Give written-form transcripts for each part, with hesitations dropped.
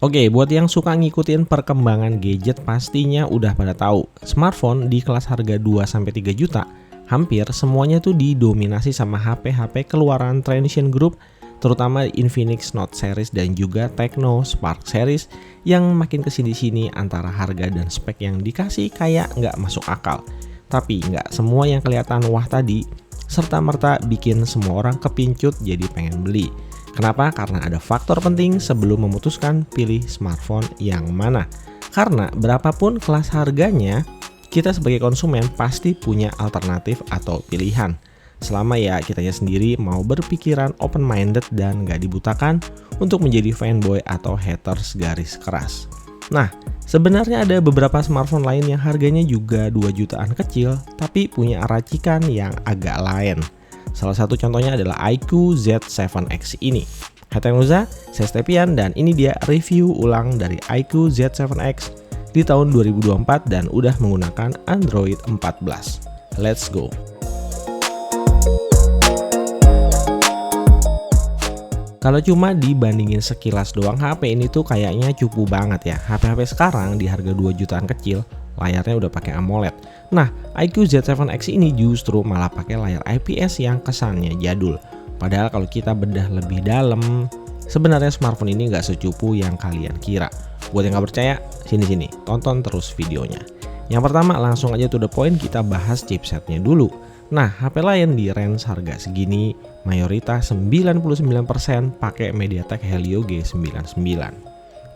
Oke, buat yang suka ngikutin perkembangan gadget pastinya udah pada tahu. Smartphone di kelas harga 2-3 juta, hampir semuanya tuh didominasi sama HP-HP keluaran Transsion Group, terutama Infinix Note series dan juga Tecno Spark series yang makin kesini-sini antara harga dan spek yang dikasih kayak nggak masuk akal. Tapi nggak semua yang kelihatan wah tadi, serta-merta bikin semua orang kepincut jadi pengen beli. Kenapa? Karena ada faktor penting sebelum memutuskan pilih smartphone yang mana. Karena berapapun kelas harganya, kita sebagai konsumen pasti punya alternatif atau pilihan. Selama ya kitanya sendiri mau berpikiran open-minded dan gak dibutakan untuk menjadi fanboy atau haters garis keras. Nah, sebenarnya ada beberapa smartphone lain yang harganya juga 2 jutaan kecil, tapi punya racikan yang agak lain. Salah satu contohnya adalah iQOO Z7X ini. Hai Teknoza, saya Stepian dan ini dia review ulang dari iQOO Z7X di tahun 2024 dan udah menggunakan Android 14. Let's go! Kalau cuma dibandingin sekilas doang, HP ini tuh kayaknya cupu banget ya. HP-HP sekarang di harga 2 jutaan kecil, layarnya udah pakai AMOLED. Nah, iQOO Z7X ini justru malah pakai layar IPS yang kesannya jadul. Padahal kalau kita bedah lebih dalam, sebenarnya smartphone ini nggak secupu yang kalian kira. Buat yang nggak percaya, sini-sini, tonton terus videonya. Yang pertama, langsung aja to the point, kita bahas chipsetnya dulu. Nah, HP lain di range harga segini, mayoritas 99% pakai MediaTek Helio G99.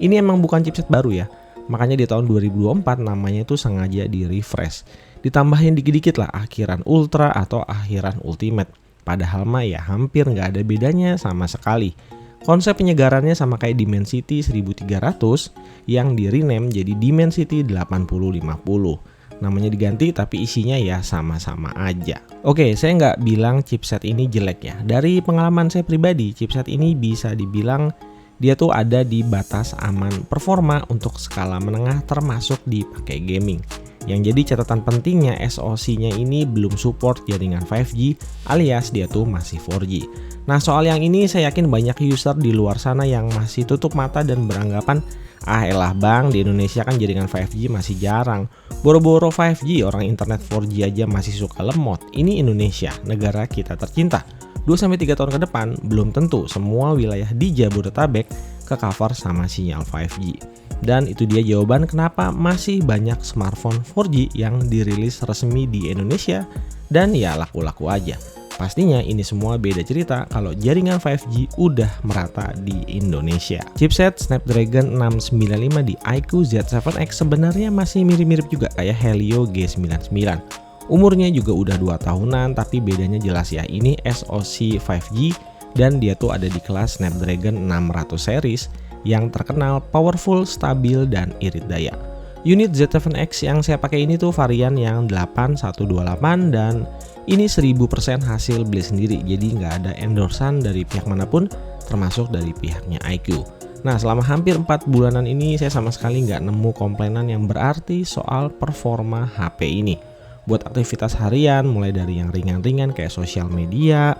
Ini emang bukan chipset baru ya. Makanya di tahun 2024 namanya itu sengaja di refresh. Ditambahin dikit-dikit lah akhiran Ultra atau akhiran Ultimate. Padahal mah ya hampir nggak ada bedanya sama sekali. Konsep penyegarannya sama kayak Dimensity 1300 yang di rename jadi Dimensity 8050. Namanya diganti tapi isinya ya sama-sama aja. Oke, saya nggak bilang chipset ini jelek ya. Dari pengalaman saya pribadi, chipset ini bisa dibilang dia tuh ada di batas aman performa untuk skala menengah termasuk dipakai gaming. Yang jadi catatan pentingnya SoC-nya ini belum support jaringan 5G alias dia tuh masih 4G. Nah soal yang ini saya yakin banyak user di luar sana yang masih tutup mata dan beranggapan elah bang, di Indonesia kan jaringan 5G masih jarang. Boro-boro 5G orang internet 4G aja masih suka lemot. Ini Indonesia, negara kita tercinta. 2-3 tahun ke depan, belum tentu semua wilayah di Jabodetabek ke-cover sama sinyal 5G. Dan itu dia jawaban kenapa masih banyak smartphone 4G yang dirilis resmi di Indonesia dan ya laku-laku aja. Pastinya ini semua beda cerita kalau jaringan 5G udah merata di Indonesia. Chipset Snapdragon 695 di iQOO Z7X sebenarnya masih mirip-mirip juga kayak Helio G99. Umurnya juga udah 2 tahunan tapi bedanya jelas ya, ini SoC 5G dan dia tuh ada di kelas Snapdragon 600 series yang terkenal powerful, stabil, dan irit daya. Unit Z7X yang saya pakai ini tuh varian yang 8128 dan ini 1000% hasil beli sendiri, jadi nggak ada endorsan dari pihak manapun termasuk dari pihaknya iQOO. Nah selama hampir 4 bulanan ini saya sama sekali nggak nemu komplainan yang berarti soal performa HP ini. Buat aktivitas harian mulai dari yang ringan-ringan kayak sosial media,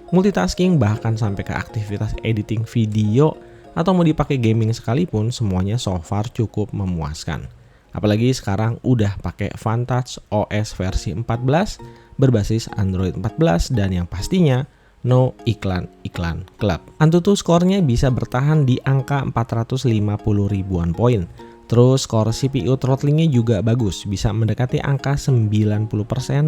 multitasking, bahkan sampai ke aktivitas editing video atau mau dipakai gaming sekalipun semuanya so far cukup memuaskan. Apalagi sekarang udah pakai Vantage OS versi 14 berbasis Android 14 dan yang pastinya no iklan-iklan klub. Antutu skornya bisa bertahan di angka 450 ribuan poin. Terus skor CPU throttlingnya juga bagus, bisa mendekati angka 90%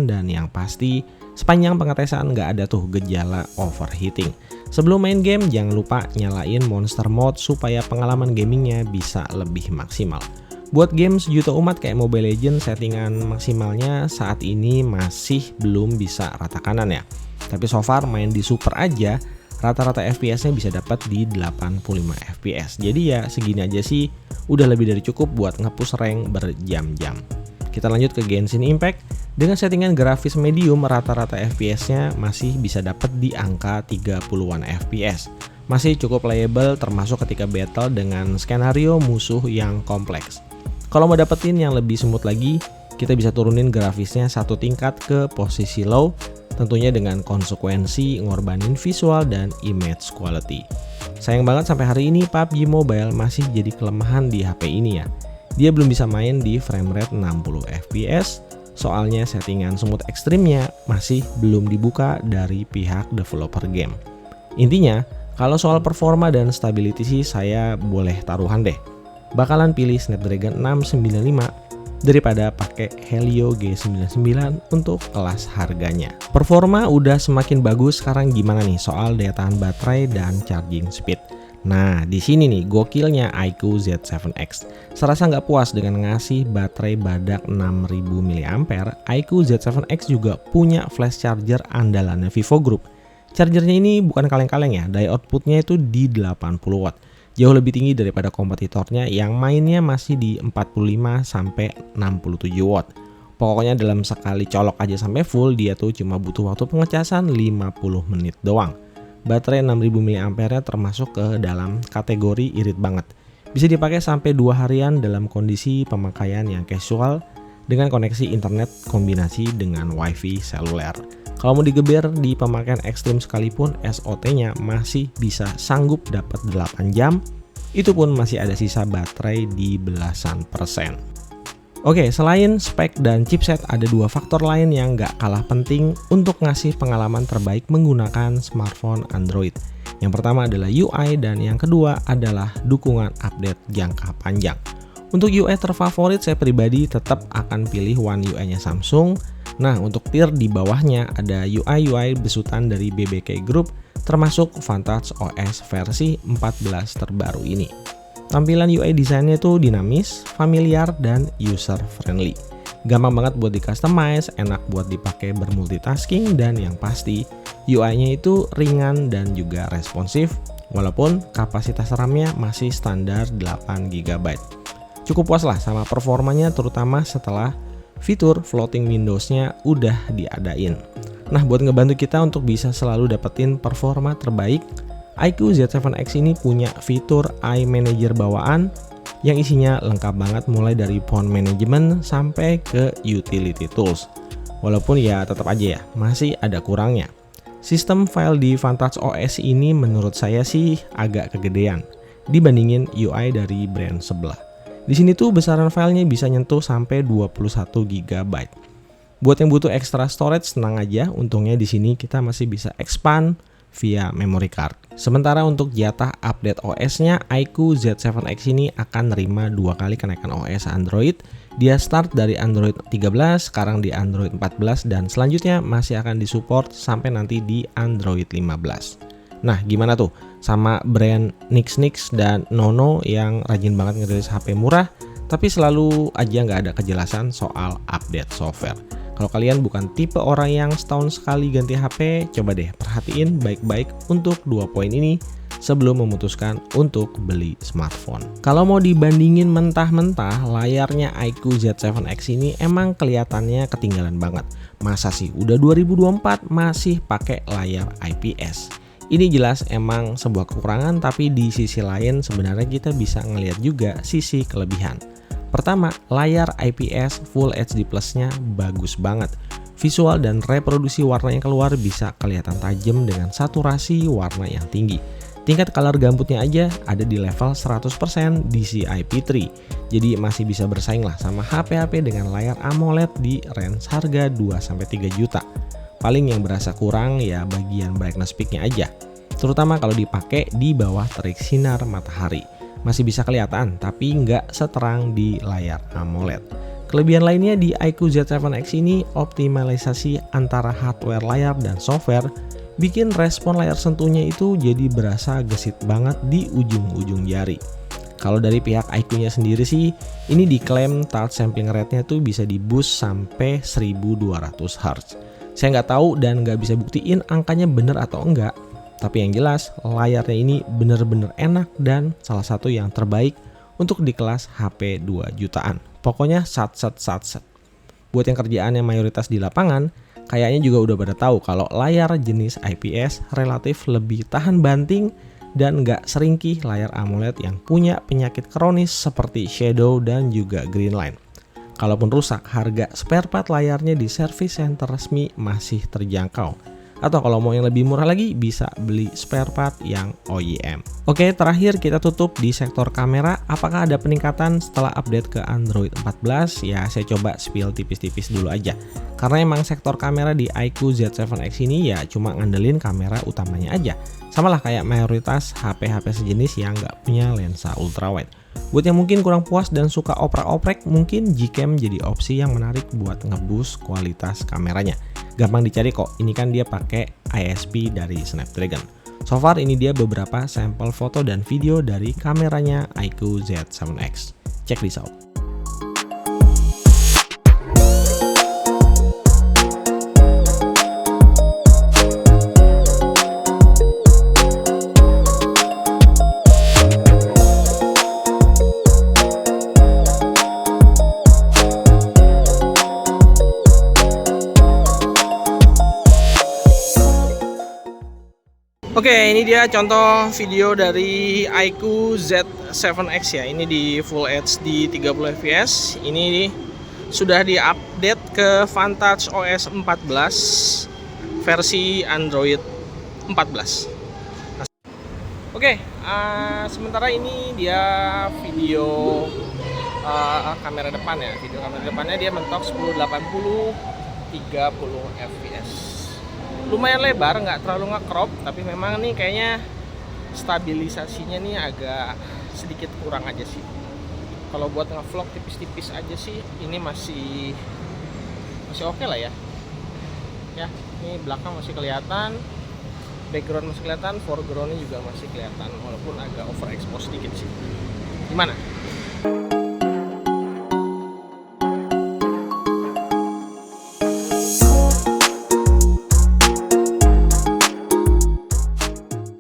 dan yang pasti sepanjang pengetesan nggak ada tuh gejala overheating. Sebelum main game jangan lupa nyalain Monster Mode supaya pengalaman gamingnya bisa lebih maksimal. Buat game sejuta umat kayak Mobile Legends settingan maksimalnya saat ini masih belum bisa rata kanan ya. Tapi so far main di super aja rata-rata FPS-nya bisa dapat di 85 FPS. Jadi ya segini aja sih udah lebih dari cukup buat nge-push rank berjam-jam. Kita lanjut ke Genshin Impact. Dengan settingan grafis medium rata-rata FPS-nya masih bisa dapat di angka 30-an FPS. Masih cukup playable termasuk ketika battle dengan skenario musuh yang kompleks. Kalau mau dapetin yang lebih smooth lagi, kita bisa turunin grafisnya satu tingkat ke posisi low. tentunya dengan konsekuensi ngorbanin visual dan image quality. Sayang banget sampai hari ini PUBG Mobile masih jadi kelemahan di HP ini ya. Dia belum bisa main di frame rate 60 fps, soalnya settingan smooth ekstrimnya masih belum dibuka dari pihak developer game. Intinya, kalau soal performa dan stability sih saya boleh taruhan deh. Bakalan pilih Snapdragon 695 daripada pakai Helio G99 untuk kelas harganya. Performa udah semakin bagus, sekarang gimana nih soal daya tahan baterai dan charging speed? Nah, di sini nih gokilnya iQOO Z7X. Serasa nggak puas dengan ngasih baterai badak 6000 mAh, iQOO Z7X juga punya flash charger andalannya Vivo Group. Chargernya ini bukan kaleng-kaleng ya, daya outputnya itu di 80 watt. Jauh lebih tinggi daripada kompetitornya yang mainnya masih di 45 sampai 67 watt. Pokoknya dalam sekali colok aja sampai full, dia tuh cuma butuh waktu pengecasan 50 menit doang. Baterai 6000 mAh termasuk ke dalam kategori irit banget. Bisa dipakai sampai 2 harian dalam kondisi pemakaian yang casual dengan koneksi internet kombinasi dengan wifi seluler. Kalau mau digeber di pemakaian ekstrim sekalipun, SOT-nya masih bisa sanggup dapat 8 jam. Itu pun masih ada sisa baterai di belasan persen. Oke, selain spek dan chipset, ada 2 faktor lain yang gak kalah penting untuk ngasih pengalaman terbaik menggunakan smartphone Android. Yang pertama adalah UI dan yang kedua adalah dukungan update jangka panjang. Untuk UI terfavorit saya pribadi tetap akan pilih One UI-nya Samsung. Nah, untuk tier di bawahnya ada UI besutan dari BBK Group termasuk Vantage OS versi 14 terbaru ini. Tampilan UI desainnya itu dinamis, familiar, dan user friendly. Gampang banget buat di customize, enak buat dipakai bermultitasking, dan yang pasti UI-nya itu ringan dan juga responsif, walaupun kapasitas RAM-nya masih standar 8 GB. Cukup puas lah sama performanya, terutama setelah fitur floating Windows-nya udah diadain. Nah, buat ngebantu kita untuk bisa selalu dapetin performa terbaik, iQOO Z7X ini punya fitur iManager bawaan yang isinya lengkap banget mulai dari phone management sampai ke utility tools. Walaupun ya tetap aja ya, masih ada kurangnya. Sistem file di Vantage OS ini menurut saya sih agak kegedean dibandingin UI dari brand sebelah. Di sini tuh besaran filenya bisa nyentuh sampai 21 GB. Buat yang butuh extra storage, tenang aja, untungnya di sini kita masih bisa expand via memory card. Sementara untuk jatah update OS-nya, iQOO Z7X ini akan nerima 2 kali kenaikan OS Android. Dia start dari Android 13, sekarang di Android 14, dan selanjutnya masih akan disupport sampai nanti di Android 15. Nah, gimana tuh sama brand Nix dan Nono yang rajin banget ngerilis HP murah, tapi selalu aja nggak ada kejelasan soal update software. Kalau kalian bukan tipe orang yang setahun sekali ganti HP, coba deh perhatiin baik-baik untuk 2 poin ini sebelum memutuskan untuk beli smartphone. Kalau mau dibandingin mentah-mentah, layarnya iQOO Z7X ini emang kelihatannya ketinggalan banget. Masa sih udah 2024 masih pakai layar IPS? Ini jelas emang sebuah kekurangan, tapi di sisi lain sebenarnya kita bisa ngelihat juga sisi kelebihan. Pertama, layar IPS Full HD Plus-nya bagus banget. Visual dan reproduksi warna yang keluar bisa kelihatan tajam dengan saturasi warna yang tinggi. Tingkat color gambutnya aja ada di level 100% DCI-P3. Jadi masih bisa bersaing lah sama HP-HP dengan layar AMOLED di range harga 2-3 juta. Paling yang berasa kurang ya bagian brightness peak-nya aja. Terutama kalau dipakai di bawah terik sinar matahari. Masih bisa kelihatan, tapi nggak seterang di layar AMOLED. Kelebihan lainnya di iQOO Z7X ini optimalisasi antara hardware layar dan software, bikin respon layar sentuhnya itu jadi berasa gesit banget di ujung-ujung jari. Kalau dari pihak iQOO-nya sendiri sih, ini diklaim touch sampling rate-nya tuh bisa di boost sampai 1200 Hz. Saya nggak tahu dan nggak bisa buktiin angkanya bener atau enggak. Tapi yang jelas, layarnya ini bener-bener enak dan salah satu yang terbaik untuk di kelas HP 2 jutaan. Pokoknya sat. Buat yang kerjaannya mayoritas di lapangan, kayaknya juga udah pada tahu kalau layar jenis IPS relatif lebih tahan banting dan nggak seringkih layar AMOLED yang punya penyakit kronis seperti shadow dan juga green line. Kalaupun rusak, harga spare part layarnya di service center resmi masih terjangkau. Atau kalau mau yang lebih murah lagi, bisa beli spare part yang OEM. Oke, terakhir kita tutup di sektor kamera. Apakah ada peningkatan setelah update ke Android 14? Ya, saya coba spill tipis-tipis dulu aja. Karena emang sektor kamera di iQOO Z7X ini ya cuma ngandelin kamera utamanya aja. Sama lah kayak mayoritas HP-HP sejenis yang nggak punya lensa ultrawide. Buat yang mungkin kurang puas dan suka oprek-oprek, mungkin Gcam jadi opsi yang menarik buat ngeboost kualitas kameranya. Gampang dicari kok, ini kan dia pakai ISP dari Snapdragon. So far ini dia beberapa sampel foto dan video dari kameranya iQOO Z7X. Check this out. Oke, ini dia contoh video dari iQOO Z7X ya. Ini di Full HD 30 fps. Ini sudah diupdate ke Vantage OS 14 versi Android 14. Oke, sementara ini dia video kamera depan ya. Video kamera depannya dia mentok 1080 30 fps. Lumayan lebar, nggak terlalu nge-crop, tapi memang nih kayaknya stabilisasinya nih agak sedikit kurang aja sih. Kalau buat nge-vlog tipis-tipis aja sih, ini masih oke lah ya. Ya, ini belakang masih kelihatan, background masih kelihatan, foregroundnya juga masih kelihatan, walaupun agak overexpose sedikit sih. Gimana?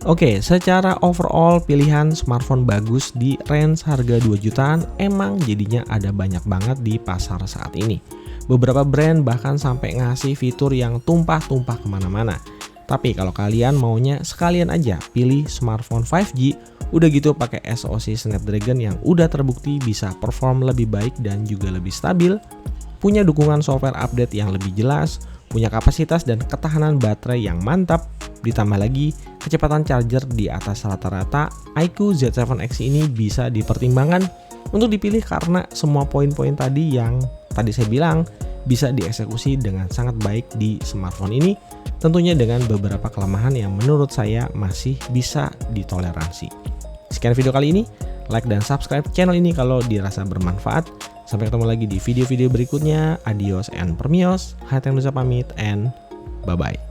Oke, secara overall pilihan smartphone bagus di range harga 2 jutaan emang jadinya ada banyak banget di pasar saat ini. Beberapa brand bahkan sampai ngasih fitur yang tumpah-tumpah kemana-mana. Tapi kalau kalian maunya sekalian aja pilih smartphone 5G, udah gitu pakai SoC Snapdragon yang udah terbukti bisa perform lebih baik dan juga lebih stabil, punya dukungan software update yang lebih jelas, punya kapasitas dan ketahanan baterai yang mantap, ditambah lagi kecepatan charger di atas rata-rata, iQOO Z7X ini bisa dipertimbangkan untuk dipilih karena semua poin-poin tadi yang tadi saya bilang bisa dieksekusi dengan sangat baik di smartphone ini, tentunya dengan beberapa kelemahan yang menurut saya masih bisa ditoleransi. Sekian video kali ini, like dan subscribe channel ini kalau dirasa bermanfaat. Sampai ketemu lagi di video-video berikutnya. Adios and permios. Hateng Nusa pamit and bye-bye.